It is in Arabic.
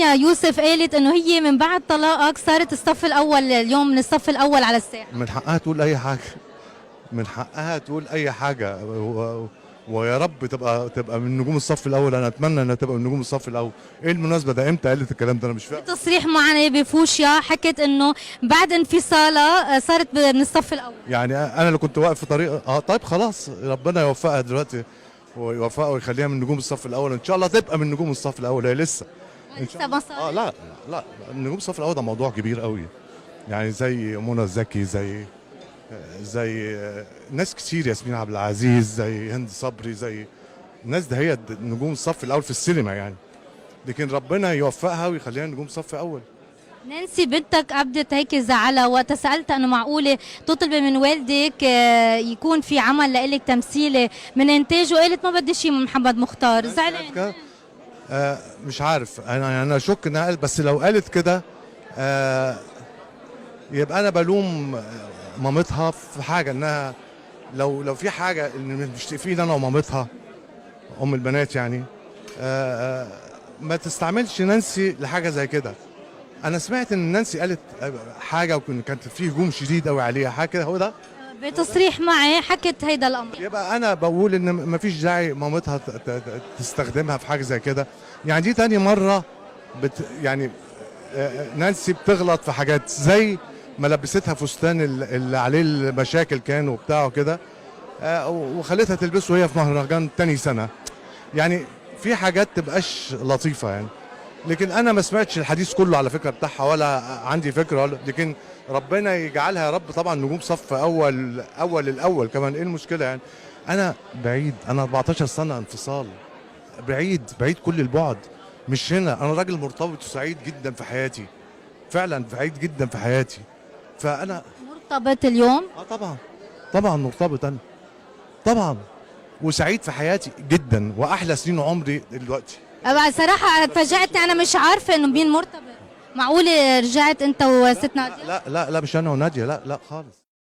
رانيا يوسف قالت انه هي من بعد طلاقك صارت الصف الاول اليوم، من الصف الاول على الساحه. من حقها تقول اي حاجه، من حقها تقول اي حاجه ويا رب تبقى من نجوم الصف الاول. انا اتمنى انها تبقى من نجوم الصف الاول. ايه المناسبه ده؟ امتى قالت الكلام ده؟ انا مش فاهم. تصريح معنا بفوشيا حكت انه بعد انفصالها صارت من الصف الاول. يعني انا اللي كنت واقف في طريق طيب خلاص، ربنا يوفقها دلوقتي ويوفقها ويخليها من نجوم الصف الاول، ان شاء الله تبقى من نجوم الصف الاول. هي لسه لسه ما صار. لا لا، نجوم الصف الاول ده موضوع كبير قوي، يعني زي منى زكي، زي ناس كتير، ياسمين عبد العزيز، زي هند صبري، زي الناس ده هي نجوم الصف الاول في السينما يعني. لكن ربنا يوفقها ويخليها نجوم صف اول. نانسي بنتك ابدت هيك زعلها وقت سالتها انه معقوله تطلبي من والدك يكون في عمل لإلك تمثيلي من انتاجه، قالت ما بدي شيء من محمد مختار. زعلان؟ مش عارف، انا اشك انها قالت، بس لو قالت كده يبقى انا بلوم مامتها في حاجه، انها لو في حاجه ان مشتاقين انا ومامتها ام البنات يعني ما تستعملش نانسي لحاجه زي كده. انا سمعت ان نانسي قالت حاجه وكانت في هجوم شديد قوي عليها، حاجه كده. هو ده بتصريح معي حكت هيدا الامر. يبقى انا بقول ان ما فيش داعي مامتها تستخدمها في حاجه زي كده. يعني دي تاني مره يعني نانسي بتغلط في حاجات، زي ما لبستها فستان اللي عليه المشاكل كان وبتاع كده وخلتها تلبسه وهي في مهرجان تاني سنه. يعني في حاجات تبقاش لطيفه يعني. لكن انا ما سمعتش الحديث كله على فكره بتاعها، ولا عندي فكره لكن ربنا يجعلها يا رب طبعا نجوم صف اول كمان. ايه المشكله يعني؟ انا بعيد، انا 14 سنه انفصال، بعيد كل البعد، مش هنا. انا راجل مرتبط وسعيد جدا في حياتي، فعلا سعيد جدا في حياتي. فانا مرتبط اليوم؟ طبعا مرتبط انا طبعا، وسعيد في حياتي جدا، واحلى سنين عمري دلوقتي. صراحه تفاجأتني، انا مش عارفه انه مين مرتبط. معقوله رجعت انت وست ناديه؟ لا مش انا وناديه، لا خالص.